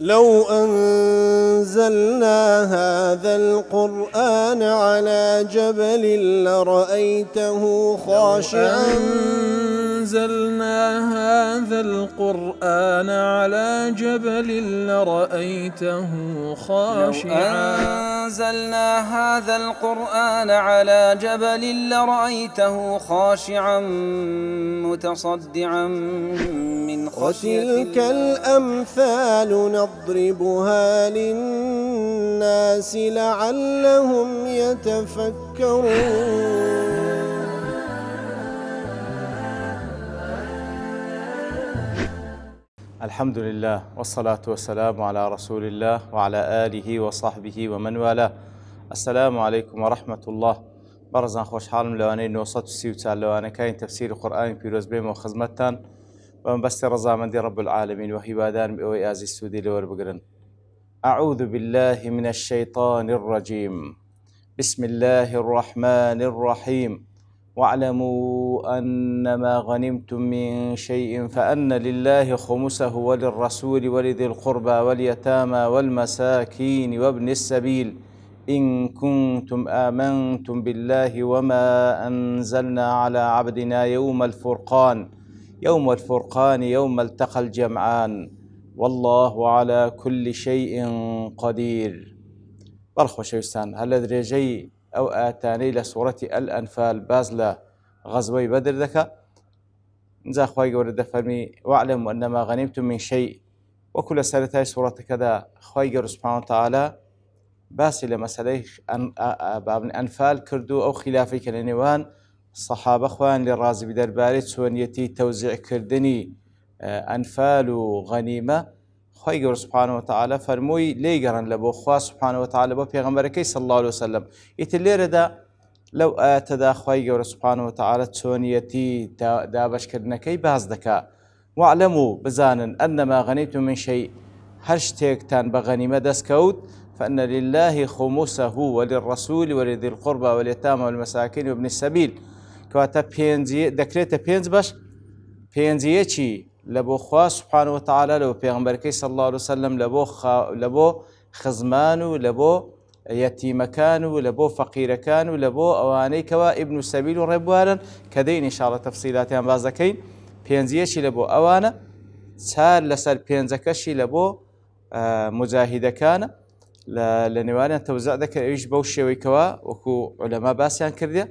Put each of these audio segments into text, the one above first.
لو أنزلنا هذا القرآن على جبل لرأيته خاشعا أنزلنا هذا القرآن على جبل لرأيته خاشعا أنزلنا هذا القرآن على جبل لرأيته خاشعا متصدعا من خشية وتلك الأمثال نضربها للناس لعلهم يتفكرون. الحمد لله والصلاة والسلام على رسول الله وعلى آله وصحبه ومن والاه. السلام عليكم ورحمة الله. برزان خوش حالم لواني نوصد السيوتان لوانا كاين تفسير القرآن بيروز بيم وخزمتان ومبست رزامندي رب العالمين وهبادان بأوي آزي السودي لور بقرن. أعوذ بالله من الشيطان الرجيم. بسم الله الرحمن الرحيم. واعلموا أنما غنمتم من شيء فأن لله خمسه وللرسول ولذي القربى واليتامى والمساكين وابن السبيل إن كنتم آمنتم بالله وما أنزلنا على عبدنا يوم الفرقان يوم التقى الجمعان والله على كل شيء قدير. برخو شوستان هل درجي أو آتاني لسورة الأنفال بازلا غزوي بدر ذكا نزا خواهي قورد فرمي واعلم أنما غنمتم من شيء وكل سنة سورة كذا خواهي قورد سبحانه وتعالى باسي لمسألة باب الأنفال كردو أو خلافي كالنوان الصحابة خوان للرازي بدرباري سونيتي توزيع كردني أنفال وغنيمة خواهی گەورە سبحانه وتعالى فەرمووی لێیگەڕن لە بۆ خوا سبحانه وتعالى بۆ پێغەمبەرەکەی صلى الله عليه وسلم. ئیتر لێرەدا لەو ئاەتەدا خواهی گەورە سبحانه وتعالى چۆنیەتی دابەشکردنەکەی باز دەکا. واعلموا بزانن أنما غنیتم من شيء هەر شتێکتان بە غەنیمە دەستکەوت فإن لله خمسه وللرسول ولذي القربى واليتامى والمساكين وابن السبيل کەواتە دەکرێتە پێنج بەش پێنجیەکی لبو خوا سبحانه وتعالى لبو پیغمبركي صلى الله عليه وسلم لبو خزمان لبو يتيمكان لبو فقيركان لبو اواني كوا ابن السبيل ربوانا كدين ان شاء الله تفصيلاتها بازكين بينزيشي لبو اوانا سار لسر بينزكشي لبو مجاهد كان لنوان توزع ذكر ايش بوشي ويكوا وكو علماء باسيان كرديا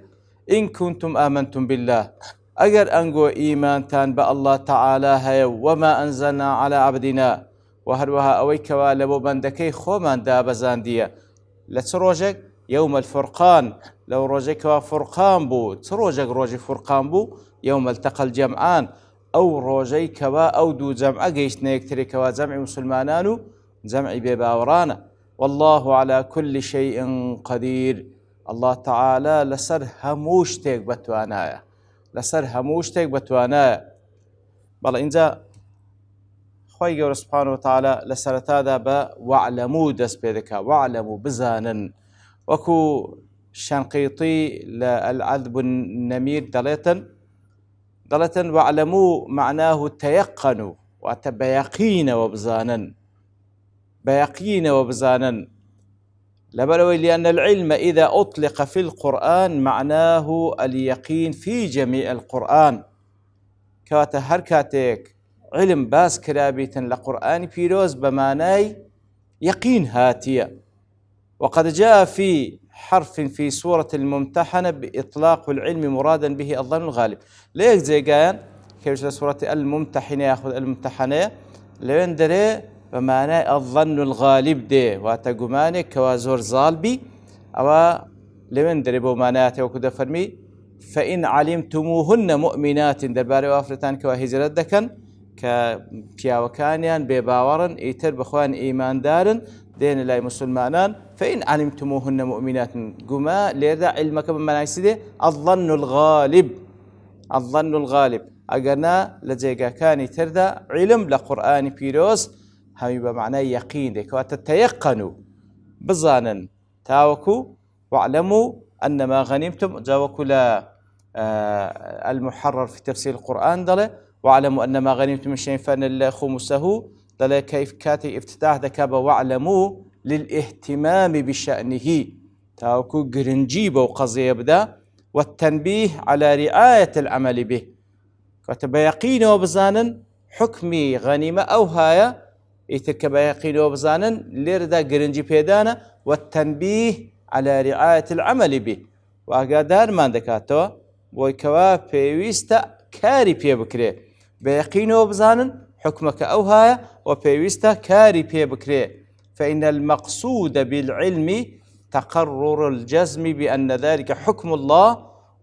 ان كنتم امنتم بالله اگر انگو ایمانتان با الله تعالى هيا وما انزلنا على عبدنا وهروها اوي كوا لبو بندكي خومان دابزاندية لتروجك يوم الفرقان لو روجك فرقان بو تروجك روجي فرقان بو يوم التقى الجمعان او روجي كوا او دو جمع قيش نيكتري كوا جمع مسلمانانو جمع بباورانا والله على كل شيء قدير. الله تعالى لسر هموشتك بتوانايا لسر هموشتك بتوانا بل إنجا خوي جور سبحانه وتعالى لسرت هذا واعلموا دس بذكا واعلموا بزانا وكو شنقيطي للعذب النمير دلتا واعلموا معناه تيقنوا وتبيقين وبزانا لبلوي لأن العلم إذا أطلق في القرآن معناه اليقين في جميع القرآن كواتا هركاتك علم باس كرابيتا لقرآن بيروز بمعناي يقين هاتية. وقد جاء في حرف في سورة الممتحنة بإطلاق العلم مرادا به الظن الغالب ليك زي قاين كيف سورة الممتحنة يأخذ الممتحنة لين دري بمعنى الظن الغالب دي واتقماني كوازور زالبي أو لمن دربو معناته وكذا فرمي فإن علمتموهن مؤمنات درباري وافرتان كوا هجرت دكن كبياوكانيان بباورن ايتر بخوان ايمان دارن دين لا مسلمانان فإن علمتموهن مؤمنات قما ليردا علمك بمعنى سيدي الظن الغالب أقرنا لجيقا كاني تردا علم لقرآن بيروس همي بمعنى يقين ديك وتتيقنوا بزانا تاوكو واعلموا أن ما غنمتم جاوكو لا المحرر في تفسير القرآن دله واعلموا أن ما غنمتم من شيء فأن الله خمسه دەڵێ كيف كاتي افتتاح دەکا بە واعلموا للاهتمام بشأنه تاوكو گرنگی بەو قەزەیە بدا والتنبيه على رعاية العمل به کەواتە بە یەقینەوە بزانن حکمی غەنیمە ئەو هایە ئیتر کە بە یەقینەوە بزانن لێرەدا گرنگی پێدانە والتنبيه على رعاية العمل به واگادارمان دەکاتەوە بۆی کەوا پێویستە کاری پێ بکرێ بە یەقینەوە بزانن حکمەکە ئەو هایە و پێویستە کاری پێ بکرێ فإن المقصود بالعلم تقرر الجزم بأن ذلك حكم الله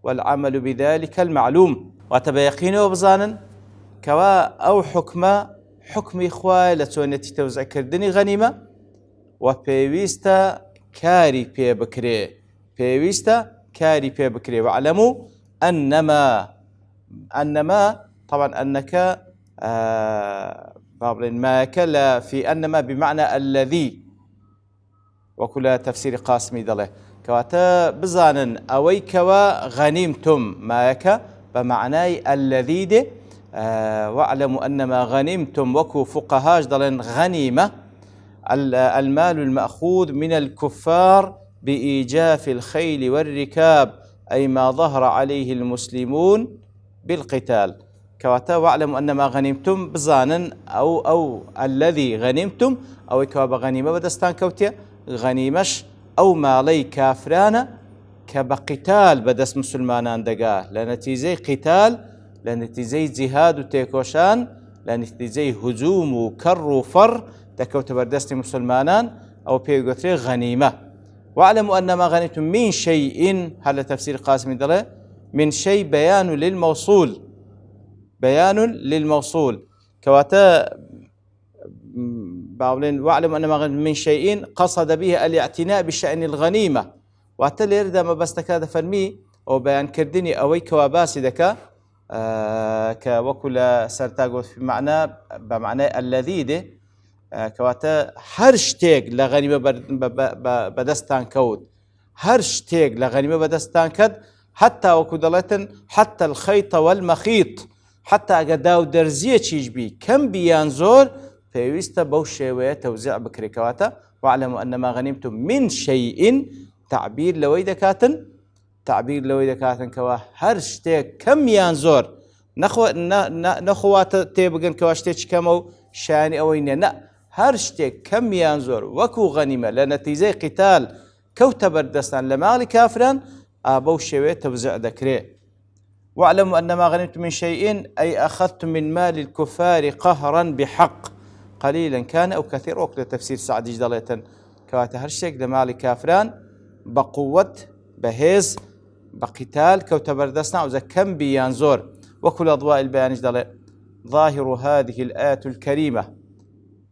والعمل بذلك المعلوم وتبيقين وبزانا كوا أو حكم إخوة لتونتي توزع كردني غنيمة وبيويستا كاري بي بكري واعلموا أنما طبعا أنك ما كلا في أنما بمعنى الذي وكل تفسير قاسمي دله كواتا بزانن أوي كوا غنيمتم ماك بمعنى الذي ده واعلموا أنما غنيمتم وكو فقهاش دلن غنيمة المال المأخوذ من الكفار بإيجاف الخيل والركاب أي ما ظهر عليه المسلمون بالقتال كواتا واعلموا أنما غنيمتم بزانن أو الذي غنيمتم أو كوا غنيمة بدستان كوتيا غنيمش أو مالي كافرانة كبقتال بدس مسلمانان دقاه لنتيجة قتال لنتيجة جهاد وتيكوشان لنتيجة هجوم وكر وفر تكوت بردست مسلمانان أو بيغوتري غنيمة واعلموا أن ما غنيتم من شيء هذا تفسير قاسم دله من شيء بيان للموصول كواتا باولين واعلم أن ما غنيتم من شيء قصد به الاعتناء بشأن الغنيمة واتل دا ما بس تكاد فرمي أو بيان كردني أوي كواباسي دكا كوكل سرتاغوت في بمعنى الذي ده كواتا هر شتێک لە غەنیمە بەدەستان کەوت هەر شتێک لە غەنیمە بەدەستان کەوت حتى وەکو دەڵێتن حتى الخيط والمخيط حتى ئەگە داو دەرزیەکیش بی کەم بیان زۆر پێویستە بەو شێوەیە تەوزیع بکرێ کەواتە واعلموا أن ما غنمتم من شيء تعبیر لەوەی دەکاتن کەوا هەر شتێک کەمیان زۆر نەخواتە تێبگەن کەوا شتێکی کەمە و شانی ئەوەی نە هەر شتێک کەمیان زۆر وەکو غەنیمە لە نەتیجەی قیتال کەوتە بەردەستان لە ماڵی کافران بەو شێوەیە تەوزیع دەکرێ واعلموا أن ما غنمتم من شيء أي أخذتم من مال الكفار قهرا بحق قليلا كان أو كثير وقت تفسير سعدي دەڵێتن کەواتە هەر شتێک لە ماڵی کافران بقوة بهێز بقتال كوتە بەردەستان ئەوزە کەم بیان زۆر وەکو لە أضواء البيان دەڵێ ظاهر هذه الآية الكريمة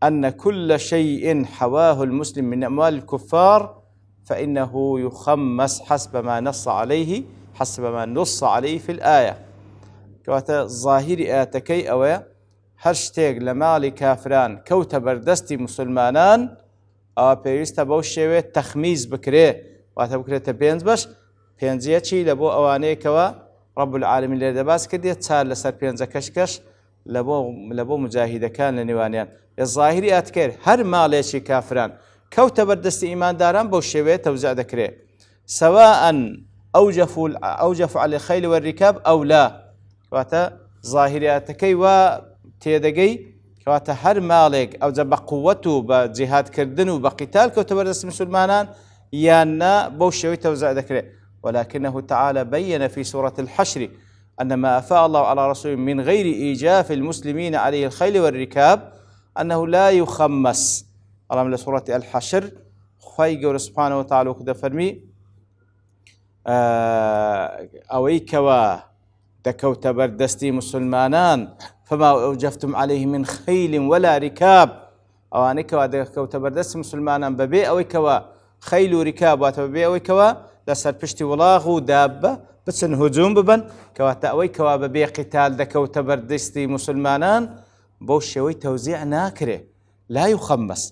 أن كل شيء حواه المسلم من أموال الكفار فإنه يخمس حسب ما نص عليه في الآية كواتا ظاهر آياتكي أويا هەر شتێک لە ماڵی کافران کەوتە بەردەستی مسلمانان ئەوە پێویستە بەو شێوێت تەخمیز بکرێ واتە بکرێتە پێنج بەش پێنجەیەکی لە بۆ ئەوانەیەکەوە رب العالمین لێرە دەباس کردێت چار لەسەر پێنجەکەش لە بۆ مجاهیدەکان لە نێوانیان ظاهری ئاتکرد هەر ماڵێکی کافران کەوتە بەردەستی ئیمانداران بەو شێوەیە تەوزیع دەکرێ سواء أوجف على الخيل والركاب أو لا واتە ظاهریاتەکەی وا تێدەگەی کەواتە هەر ماڵێک ئەوجە بە قووەت و بە جیهادکردن و بە قیتال کەوتە بەردەستی مسلمانان یاننا بەو شێوەی تەوزیع دەکرێت ولكنه تعالى بين في سورة الحشر أن ما أفاء الله على رسوله من غير إيجاف المسلمين عليه الخيل والركاب أنه لا يخمس الله من سورة الحشر خواهي قول سبحانه وتعالى وكذا فرمي أويكوا دكوت بردستي مسلمانان فما أوجفتم عليه من خيل ولا ركاب أوانكوا دكوت بردستي مسلمانان ببي أويكوا خيل وركاب واتببي أويكوا لسر پشتی وڵاغ و دابە بچن هجوم ببن کەواتە ئەوەی کەوا بەبێ قیتال دەکەوتە بەردەستی مسلمانان بەو شێوەی تەوزیع ناکرێ لا يخمس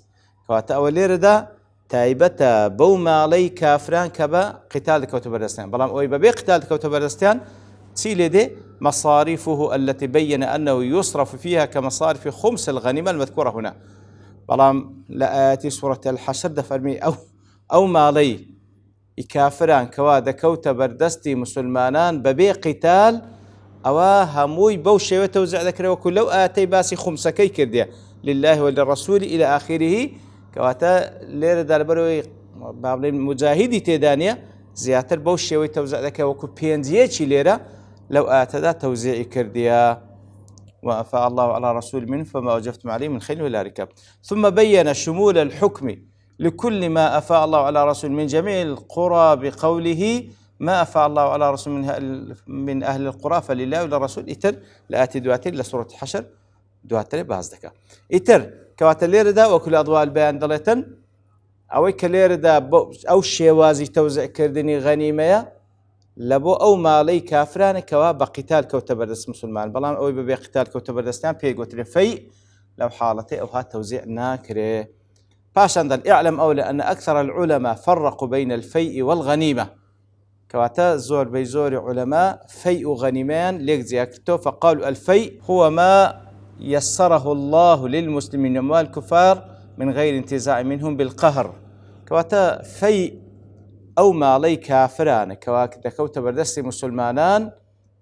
کەواتە ئەوە لێرەدا تایبەتە بەو ماڵەی کافران کە بە قیتال دەکەوتە بەردەستیان بەڵام ئەوەی بەبێ قیتال دەکەوتە بەردەستیان سيلدي مصاريفه التي بين أنه يصرف فيها كمصارف خمس الغنيمة المذكورة هنا. بلام لآتي سورة الحشر دفرمي أو مالي كافران كوا دكوت بردستي مسلمانان ببي قتال أو هموي بوشي وتوزع ذكره وكل لو آتي باسي خمسكي كردية لله وللرسول إلى آخره كواتا لير دالبروي بابل مجاهدي تيدانية زياتر بوشي وتوزع ذكره وكل بينزيتشي ليرة لو آتدا توزيع كردية وأفاء الله على رسول منه فما وجفتم عليه من خيل ولا ركاب. ثم بين شمول الحكم لكل ما أفاء الله على رسول من جميع القرى بقوله ما أفاء الله على رسول من أهل القرى فلله وللرسول إتر لآتي دواتر لسورة الحشر دواتر بازدكا إتر كواتلير دا وكل أضواء البيان دلتن أو كلير دا أو شيوازي توزع كردني غنيمة لبو أو مالي كافران كوا بقتال كوتبردس مسلمان بلان أو بقتال كوتبردستان بيقوترين في لو حالتي أو هات توزيع ناكري باشندن اعلم أولا أن أكثر العلماء فرقوا بين الفيء والغنيمة كواتا زور بيزور علماء فيء غنيمان ليك زياكتو فقالوا الفيء هو ما يسره الله للمسلمين أموال الكفار من غير انتزاع منهم بالقهر كواتا فيء أو مالي كافران كواتا بردستي مسلمانان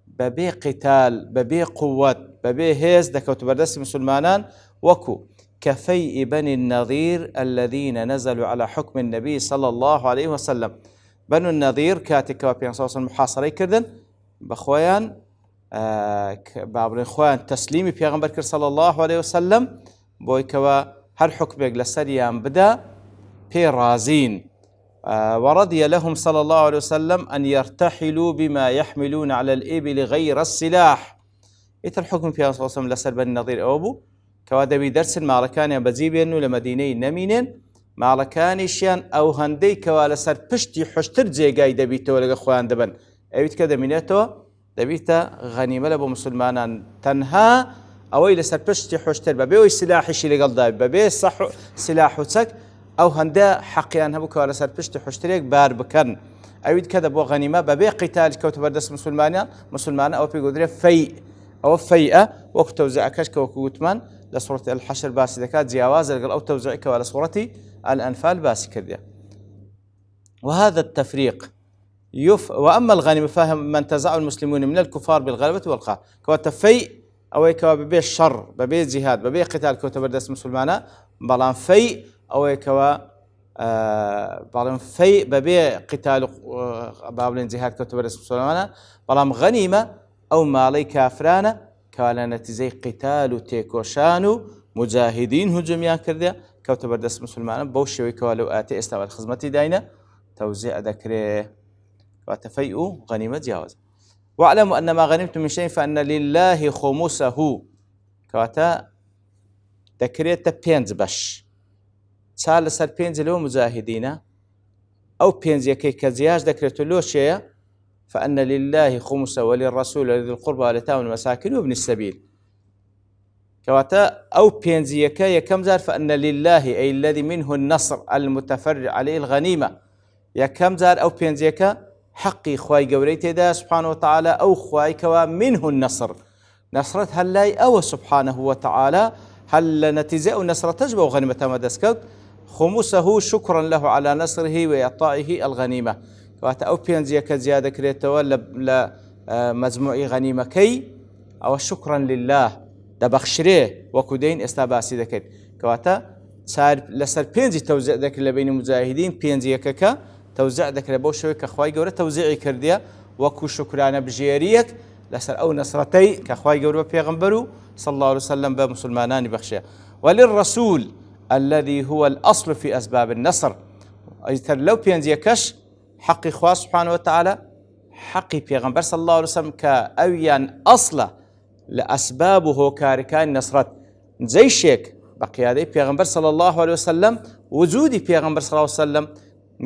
ببي قتال ببي قوة ببي هيز دكوتا بردستي مسلمانان وكو كفيء بني النظير الذين نزلوا على حكم النبي صلى الله عليه وسلم. بنو النظير كاتك وبيان صوص المحاصرة كردن بخوان بابن خوان تسليمي بيغمبر صلى الله عليه وسلم بويكوا هر حكمك لسريان بدا بيرازين ورضي لهم صلى الله عليه وسلم أن يرتحلوا بما يحملون على الإبل غير السلاح. إيت الحكم بيان صوص وسلم لسر بني النظير أوبو كوادبي درس مالكاني بزيبينو لمدينة نمينين مالكاني شيان أو هندي كوالا سر بشتي حشتر جيغاي دبيتو لغا خوان دبن أبيت كده منيتو دبيتا غنيمة لبو مسلمانا تنها أوي لسر بشتي حشتر ببيوي سلاحي شي لغال دايب ببي صح سلاحو تك أو هندا حقيان هبو كوالا سر بشتي حشتريك بار بكن أبيت كده بو غنيمة ببي قتال كوتو بردس مسلمانا أو بيقودري في أو فيئة وقت توزيع كشك وكوتمان لسورة الحشر باسي ذكات زياواز أو توزيعك ولا سورة الأنفال باسي كردية. وهذا التفريق وأما الغنيمة فهم من تزع المسلمون من الكفار بالغلبة والقهر كواتفي أو كوا ببي الشر ببي جهاد ببي قتال كوتا بردس مسلمانا بلان في أو كوا بلان في ببي قتال بابلين جهاد كوتا بردس مسلمانا بلان غنيمة أو مالي كافرانا كوالا نتيزي قتال تيكوشانو مجاهدين هجوميان كرديا كوتا بردس مسلمان بوشوي كوالو آتي استوى الخزمتي داينا توزيع ذكره وتفيئوا غنيمة جاوز. واعلموا أن ما غنمتم من شيء فأن لله خمسه كواتا ذكرية بينز بش سال سر بينز لو مجاهدين أو بينز يكي كزياج ذكرية له شيء فأن لله خمسه وللرسول ولذي القربى واليتامى والمساكين وابن السبيل كواتا أو بينزيكا يكم زار فأن لله أي الذي منه النصر المتفرع عليه الغنيمة يكم زار أو بينزيكا حقي خواي قوريتي دا سبحانه وتعالى أو خواي كوا منه النصر نصرت هلاي أو سبحانه وتعالى هل نتيزة نصر تجبه غنيمة ما دسكت خمسه شكرا له على نصره وإعطائه الغنيمة كواتا أو بينزيكا زيادة كريتا ولا مجموعي غنيمة كي أو شكرا لله دبخشريه وكودين استاباسي ذكر كواتا صار لسر بينزي توزيع ذكر لبين المجاهدين بينزي يككا توزيع ذكر بوشوي كخواي جورة توزيعي كرديا وكو شكرانة بجيريك لسر أو نصرتي كخواي جورة بيغمبرو صلى الله عليه وسلم بمسلمانان بخشيا وللرسول الذي هو الأصل في أسباب النصر أيتر لو بينزي كش حق إخوة سبحانه وتعالى حق بيغمبر صلى الله عليه وسلم كأويان أصله لأسبابه كاركان نصرت زي شيك بقيادة بيغمبر صلى الله عليه وسلم وجودي بيغمبر صلى الله عليه وسلم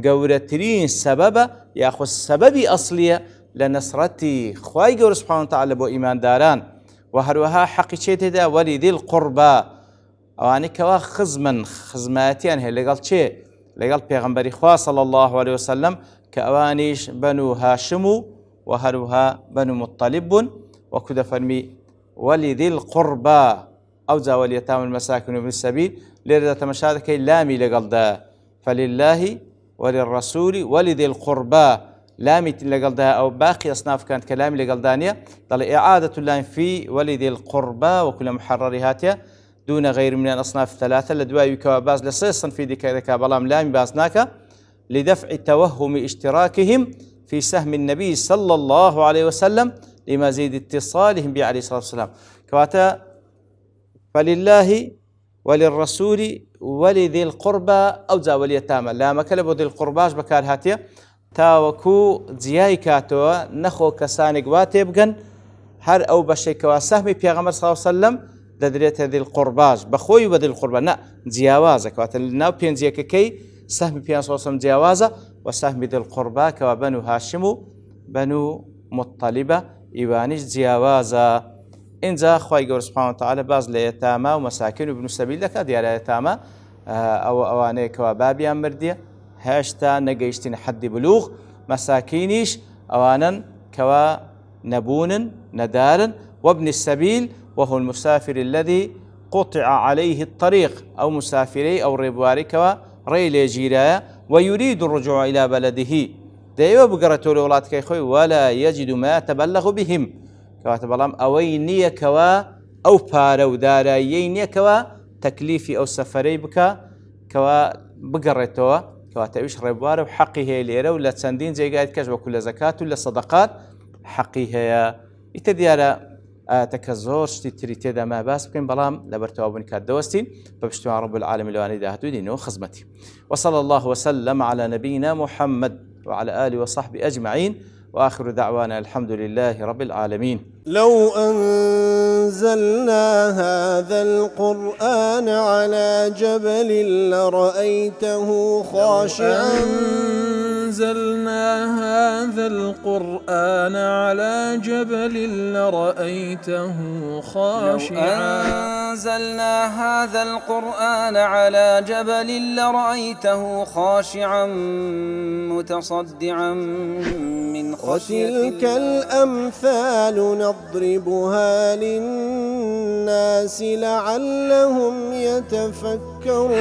قورترين سبب يأخذ سببي أصلية لنصرتي خواي قور سبحانه وتعالى بو إيمان داران وهروها حقيقة دا ولذي القربى واني كوا خزماتيان هي اللي قال شيء اللي قال بيغمبر إخوة صلى الله عليه وسلم كأوانيش بنو هاشمو وهروها بنو مطلب وكذا فرمي ولذي القربى أو زاوى اليتامى المساكين وابن السبيل لرد تمشاهد كي لامي لقلدا فلله وللرسول ولذي القربى لامي لقلدا أو باقي أصناف كانت كلامي لقلدانية طل إعادة اللام في ولذي القربى وكل محررهاتها دون غير من الأصناف الثلاثة لدواء كواباز لصيصا في ذكا بلام لامي بازناك لدفع توهم اشتراكهم في سهم النبي صلى الله عليه وسلم لمزيد اتصالهم به عليه الصلاة والسلام كواتا فلله وللرسول ولذي القربى أو زاوى اليتامى لا مكلب ذي القرباش بكار هاتيا تاوكو زياي كاتوا نخو كسانق واتبقن هر أو بشيكوا سهمي بيغمر صلى الله عليه وسلم ددريت ذي القرباش بخوي وذي القربى نا زياوازا كواتا الناو بين زيككي سهم بيان صلى الله عليه وسلم زياوازا وسهم ذي القربى كوا بنو هاشم بنو مطلبة إيوانيش زياوازا إنزا خواهي قول سبحانه وتعالى باز ليتامى ومساكين وابن السبيل لك ديال يتامى أو أواني كوا بابيان مردية هاشتا نقيشتين حد بلوغ مساكينيش أوانا كوا نبون ندارا وابن السبيل وهو المسافر الذي قطع عليه الطريق أو مسافري أو ريبواري كوا ريلي جيرايا ويريد الرجوع إلى بلده دايما بقرأتوا لولاتك يخوي ولا يجد ما تبلغ بهم كواتب الله أوي نية كوا أو بارو دارایی نییە کەوا تەکلیفی ئەو سەفەرەی بکە کەوا بگەڕێتەوە کەواتە ئەویش ڕێبوارە و حەقی هەیە لێرە و لە چەندین جێگای کەش وەکو لە زەکات و لە سەدەقات حەقی هەیە. ئیتر دیارە ئاەتەکە زۆر شتی تری تێدا ما باس بکەین بەڵام لە بەرتەوابوونی کات دەوەستین بە پشتیوان رب العالمین لەوانەی داهاتوو دینەوە خزمەتی. وصلى الله وسلم على نبينا محمد وعلى آله وصحبه أجمعين وآخر دعوانا الحمد لله رب العالمين. لو أنزلنا هذا القرآن على جبل لرأيته خاشعا أنزلنا هذا القرآن على جبل لرأيته خاشعا أنزلنا هذا القرآن على جبل لرأيته خاشعا متصدعا من خشية الله. وتلك الأمثال نضربها للناس لعلهم يتفكرون.